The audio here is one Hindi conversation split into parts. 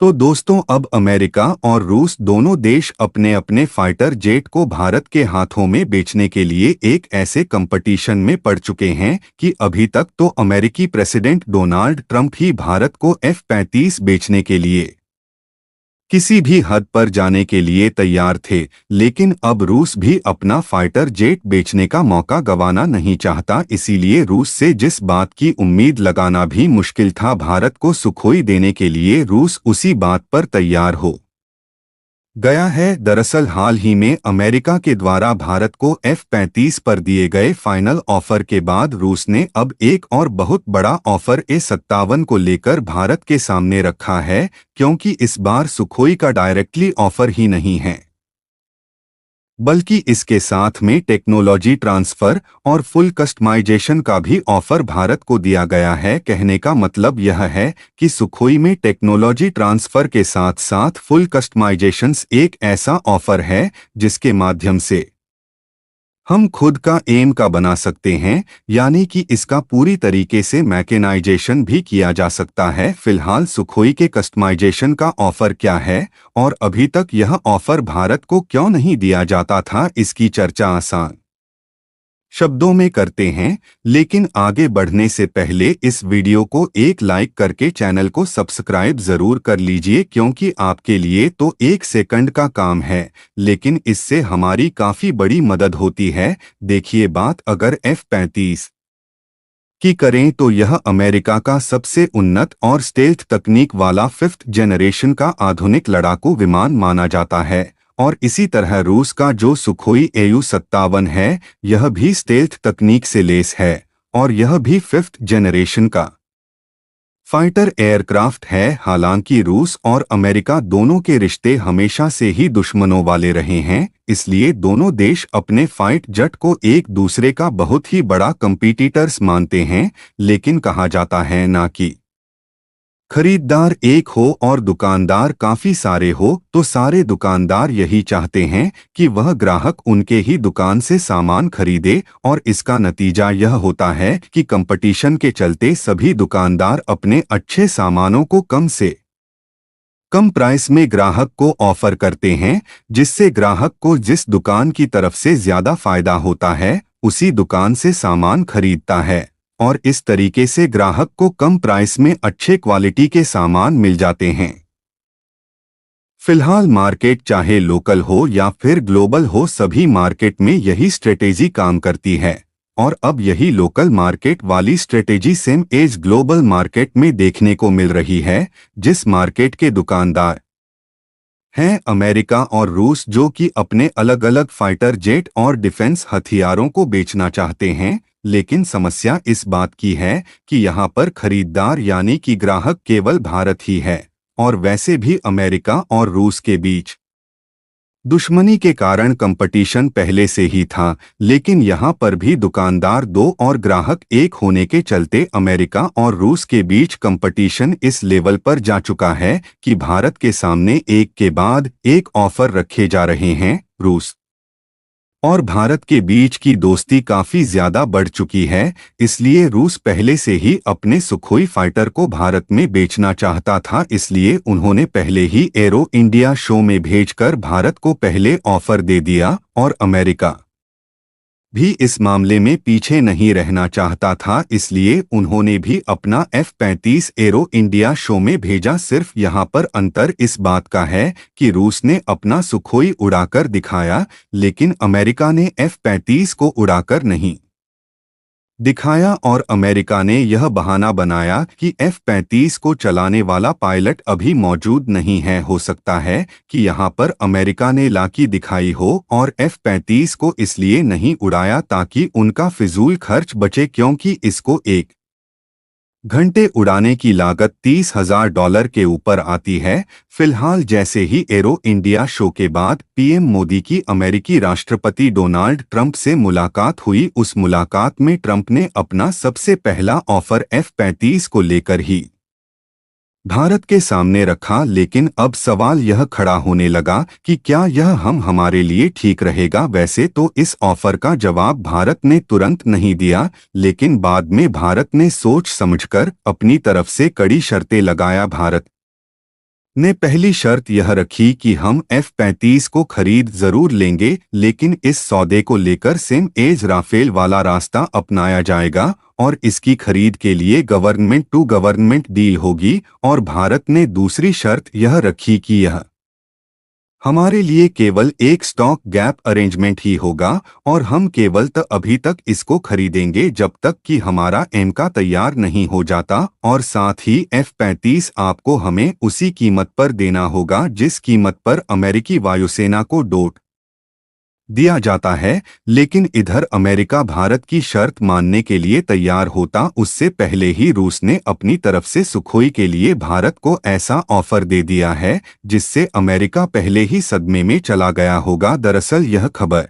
तो दोस्तों, अब अमेरिका और रूस दोनों देश अपने अपने फाइटर जेट को भारत के हाथों में बेचने के लिए एक ऐसे कंपटीशन में पड़ चुके हैं कि अभी तक तो अमेरिकी प्रेसिडेंट डोनाल्ड ट्रंप ही भारत को F-35 बेचने के लिए किसी भी हद पर जाने के लिए तैयार थे, लेकिन अब रूस भी अपना फाइटर जेट बेचने का मौका गंवाना नहीं चाहता। इसीलिए रूस से जिस बात की उम्मीद लगाना भी मुश्किल था, भारत को सुखोई देने के लिए रूस उसी बात पर तैयार हो गया है। दरअसल हाल ही में अमेरिका के द्वारा भारत को F-35 पर दिए गए फाइनल ऑफर के बाद रूस ने अब एक और बहुत बड़ा ऑफर A-57 को लेकर भारत के सामने रखा है, क्योंकि इस बार सुखोई का डायरेक्टली ऑफर ही नहीं है, बल्कि इसके साथ में टेक्नोलॉजी ट्रांसफर और फुल कस्टमाइजेशन का भी ऑफर भारत को दिया गया है। कहने का मतलब यह है कि सुखोई में टेक्नोलॉजी ट्रांसफर के साथ साथ फुल कस्टमाइजेशंस एक ऐसा ऑफर है जिसके माध्यम से हम खुद का एम का बना सकते हैं, यानी कि इसका पूरी तरीके से मैकेनाइजेशन भी किया जा सकता है। फिलहाल सुखोई के कस्टमाइजेशन का ऑफर क्या है और अभी तक यह ऑफर भारत को क्यों नहीं दिया जाता था, इसकी चर्चा आसान शब्दों में करते हैं, लेकिन आगे बढ़ने से पहले इस वीडियो को एक लाइक करके चैनल को सब्सक्राइब जरूर कर लीजिए, क्योंकि आपके लिए तो 1 सेकंड का काम है, लेकिन इससे हमारी काफी बड़ी मदद होती है। देखिए, बात अगर F-35 की करें तो यह अमेरिका का सबसे उन्नत और स्टेल्थ तकनीक वाला 5th जनरेशन का आधुनिक लड़ाकू विमान माना जाता है, और इसी तरह रूस का जो सुखोई AU-57 है, यह भी स्टेल्थ तकनीक से लेस है और यह भी 5th जनरेशन का फाइटर एयरक्राफ्ट है। हालांकि रूस और अमेरिका दोनों के रिश्ते हमेशा से ही दुश्मनों वाले रहे हैं, इसलिए दोनों देश अपने फाइट जेट को एक दूसरे का बहुत ही बड़ा कंपीटिटर्स मानते हैं। लेकिन कहा जाता है ना कि खरीदार एक हो और दुकानदार काफी सारे हो, तो सारे दुकानदार यही चाहते हैं कि वह ग्राहक उनके ही दुकान से सामान खरीदे, और इसका नतीजा यह होता है कि कंपटीशन के चलते सभी दुकानदार अपने अच्छे सामानों को कम से कम प्राइस में ग्राहक को ऑफर करते हैं, जिससे ग्राहक को जिस दुकान की तरफ से ज्यादा फायदा होता है उसी दुकान से सामान खरीदता है, और इस तरीके से ग्राहक को कम प्राइस में अच्छे क्वालिटी के सामान मिल जाते हैं। फिलहाल मार्केट चाहे लोकल हो या फिर ग्लोबल हो, सभी मार्केट में यही स्ट्रेटेजी काम करती है, और अब यही लोकल मार्केट वाली strategy same as global market में देखने को मिल रही है। जिस मार्केट के दुकानदार हैं अमेरिका और रूस, जो कि अपने अलग अलग फाइटर जेट और डिफेंस हथियारों को बेचना चाहते हैं, लेकिन समस्या इस बात की है कि यहाँ पर खरीदार यानी कि ग्राहक केवल भारत ही है, और वैसे भी अमेरिका और रूस के बीच दुश्मनी के कारण कंपटीशन पहले से ही था, लेकिन यहाँ पर भी दुकानदार दो और ग्राहक एक होने के चलते अमेरिका और रूस के बीच कंपटीशन इस लेवल पर जा चुका है कि भारत के सामने एक के बाद एक ऑफर रखे जा रहे हैं। रूस और भारत के बीच की दोस्ती काफी ज्यादा बढ़ चुकी है, इसलिए रूस पहले से ही अपने सुखोई फाइटर को भारत में बेचना चाहता था। इसलिए उन्होंने पहले ही एरो इंडिया शो में भेजकर भारत को पहले ऑफर दे दिया, और अमेरिका भी इस मामले में पीछे नहीं रहना चाहता था, इसलिए उन्होंने भी अपना F-35 एरो इंडिया शो में भेजा। सिर्फ यहाँ पर अंतर इस बात का है कि रूस ने अपना सुखोई उड़ाकर दिखाया, लेकिन अमेरिका ने F-35 को उड़ाकर नहीं दिखाया, और अमेरिका ने यह बहाना बनाया कि F-35 को चलाने वाला पायलट अभी मौजूद नहीं है। हो सकता है कि यहाँ पर अमेरिका ने लाकी दिखाई हो और F-35 को इसलिए नहीं उड़ाया ताकि उनका फिजूल खर्च बचे, क्योंकि इसको 1 घंटे उड़ाने की लागत $30,000 के ऊपर आती है। फिलहाल जैसे ही एरो इंडिया शो के बाद पीएम मोदी की अमेरिकी राष्ट्रपति डोनाल्ड ट्रंप से मुलाकात हुई, उस मुलाकात में ट्रंप ने अपना सबसे पहला ऑफर F-35 को लेकर ही भारत के सामने रखा। लेकिन अब सवाल यह खड़ा होने लगा कि क्या यह हमारे लिए ठीक रहेगा। वैसे तो इस ऑफर का जवाब भारत ने तुरंत नहीं दिया, लेकिन बाद में भारत ने सोच समझकर अपनी तरफ से कड़ी शर्तें लगाया। भारत ने पहली शर्त यह रखी कि हम F-35 को खरीद जरूर लेंगे, लेकिन इस सौदे को लेकर सेम एज राफेल वाला रास्ता अपनाया जाएगा और इसकी खरीद के लिए गवर्नमेंट टू गवर्नमेंट डील होगी। और भारत ने दूसरी शर्त यह रखी कि यह हमारे लिए केवल एक स्टॉक गैप अरेंजमेंट ही होगा और हम केवल अभी तक इसको खरीदेंगे जब तक कि हमारा एमका तैयार नहीं हो जाता, और साथ ही F-35 आपको हमें उसी कीमत पर देना होगा जिस कीमत पर अमेरिकी वायुसेना को डोट दिया जाता है। लेकिन इधर अमेरिका भारत की शर्त मानने के लिए तैयार होता उससे पहले ही रूस ने अपनी तरफ से सुखोई के लिए भारत को ऐसा ऑफर दे दिया है जिससे अमेरिका पहले ही सदमे में चला गया होगा। दरअसल यह खबर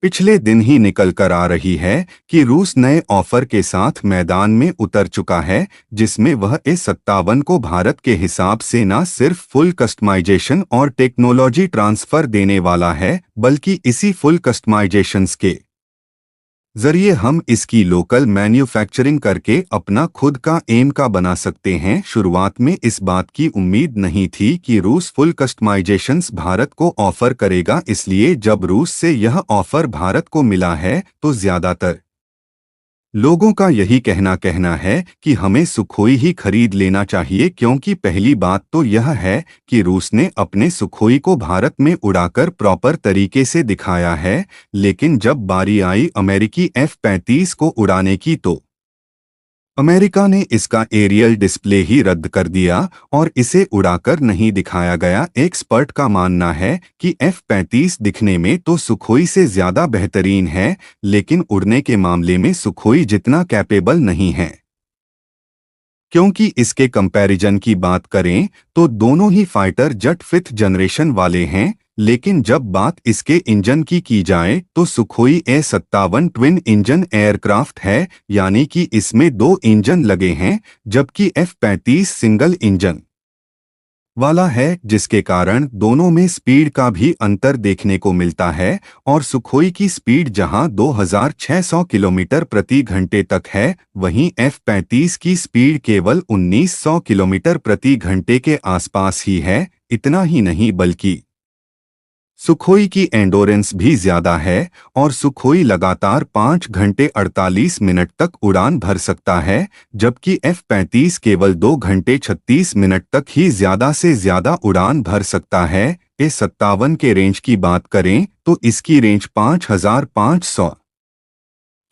पिछले दिन ही निकल कर आ रही है कि रूस नए ऑफर के साथ मैदान में उतर चुका है, जिसमें वह A-57 को भारत के हिसाब से न सिर्फ फुल कस्टमाइजेशन और टेक्नोलॉजी ट्रांसफर देने वाला है, बल्कि इसी फुल कस्टमाइजेशंस के जरिए हम इसकी लोकल मैन्युफैक्चरिंग करके अपना खुद का एम का बना सकते हैं। शुरुआत में इस बात की उम्मीद नहीं थी कि रूस फुल कस्टमाइजेशंस भारत को ऑफर करेगा, इसलिए जब रूस से यह ऑफर भारत को मिला है तो ज्यादातर लोगों का यही कहना है कि हमें सुखोई ही खरीद लेना चाहिए, क्योंकि पहली बात तो यह है कि रूस ने अपने सुखोई को भारत में उड़ाकर प्रॉपर तरीके से दिखाया है, लेकिन जब बारी आई अमेरिकी F-35 को उड़ाने की तो अमेरिका ने इसका एरियल डिस्प्ले ही रद्द कर दिया और इसे उड़ाकर नहीं दिखाया गया। एक्सपर्ट का मानना है कि F-35 दिखने में तो सुखोई से ज्यादा बेहतरीन है, लेकिन उड़ने के मामले में सुखोई जितना कैपेबल नहीं है। क्योंकि इसके कंपैरिजन की बात करें तो दोनों ही फाइटर जेट 5th जनरेशन वाले हैं, लेकिन जब बात इसके इंजन की जाए तो Sukhoi A-57 twin engine aircraft है, यानी कि इसमें 2 इंजन लगे हैं, जबकि F-35 सिंगल इंजन वाला है, जिसके कारण दोनों में स्पीड का भी अंतर देखने को मिलता है। और सुखोई की स्पीड जहां 2600 किलोमीटर प्रति घंटे तक है, वहीं F-35 की स्पीड केवल 1900 किलोमीटर प्रति घंटे के आसपास ही है। इतना ही नहीं बल्कि सुखोई की एंडोरेंस भी ज्यादा है और सुखोई लगातार 5 घंटे 48 मिनट तक उड़ान भर सकता है, जबकि F-35 केवल 2 घंटे 36 मिनट तक ही ज्यादा से ज्यादा उड़ान भर सकता है। A-57 के रेंज की बात करें तो इसकी रेंज 5500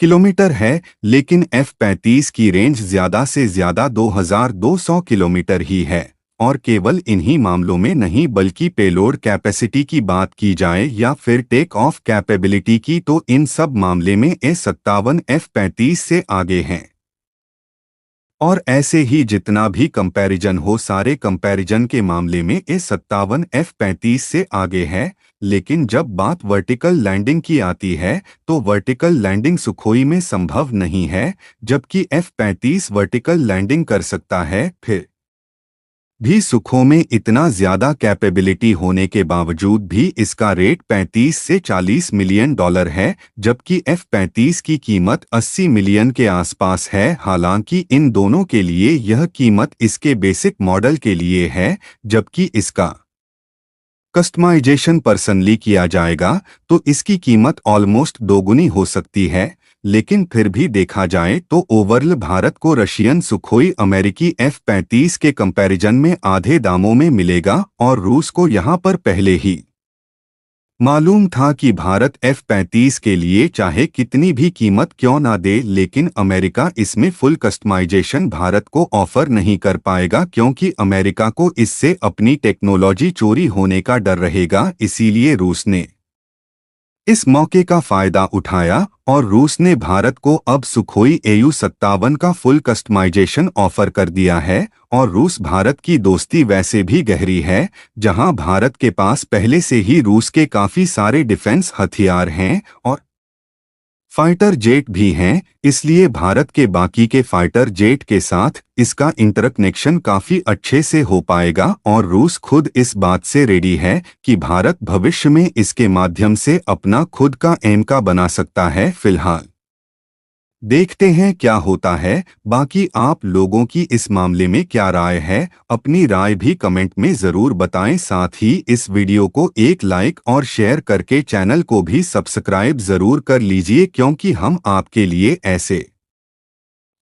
किलोमीटर है, लेकिन F-35 की रेंज ज्यादा से ज्यादा 2200 किलोमीटर ही है। और केवल इन्हीं मामलों में नहीं बल्कि पेलोड कैपेसिटी की बात की जाए या फिर टेक ऑफ कैपेबिलिटी की, तो इन सब मामले में A-57 F-35 से आगे हैं। और ऐसे ही जितना भी कंपैरिजन हो, सारे कंपैरिजन के मामले में A-57 F-35 से आगे है। लेकिन जब बात वर्टिकल लैंडिंग की आती है तो वर्टिकल लैंडिंग सुखोई में संभव नहीं है, जबकि F-35 वर्टिकल लैंडिंग कर सकता है। फिर भी सुखों में इतना ज्यादा कैपेबिलिटी होने के बावजूद भी इसका रेट 35 से 40 मिलियन डॉलर है, जबकि F-35 की कीमत 80 मिलियन के आसपास है। हालांकि इन दोनों के लिए यह कीमत इसके बेसिक मॉडल के लिए है, जबकि इसका कस्टमाइजेशन पर्सनली किया जाएगा तो इसकी कीमत ऑलमोस्ट दोगुनी हो सकती है। लेकिन फिर भी देखा जाए तो ओवरऑल भारत को रशियन सुखोई अमेरिकी F-35 के कंपैरिजन में आधे दामों में मिलेगा, और रूस को यहां पर पहले ही मालूम था कि भारत F-35 के लिए चाहे कितनी भी कीमत क्यों ना दे, लेकिन अमेरिका इसमें फुल कस्टमाइजेशन भारत को ऑफर नहीं कर पाएगा, क्योंकि अमेरिका को इससे अपनी टेक्नोलॉजी चोरी होने का डर रहेगा। इसीलिए रूस ने इस मौके का फायदा उठाया और रूस ने भारत को अब सुखोई AU-57 का फुल कस्टमाइजेशन ऑफर कर दिया है। और रूस भारत की दोस्ती वैसे भी गहरी है, जहां भारत के पास पहले से ही रूस के काफी सारे डिफेंस हथियार हैं और फाइटर जेट भी हैं, इसलिए भारत के बाकी के फाइटर जेट के साथ इसका इंटरकनेक्शन काफी अच्छे से हो पाएगा। और रूस खुद इस बात से रेडी है कि भारत भविष्य में इसके माध्यम से अपना खुद का एम का बना सकता है। फिलहाल देखते हैं क्या होता है। बाकी आप लोगों की इस मामले में क्या राय है, अपनी राय भी कमेंट में ज़रूर बताएं। साथ ही इस वीडियो को एक लाइक और शेयर करके चैनल को भी सब्सक्राइब ज़रूर कर लीजिए, क्योंकि हम आपके लिए ऐसे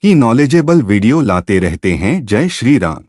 ही नॉलेजेबल वीडियो लाते रहते हैं। जय श्री राम।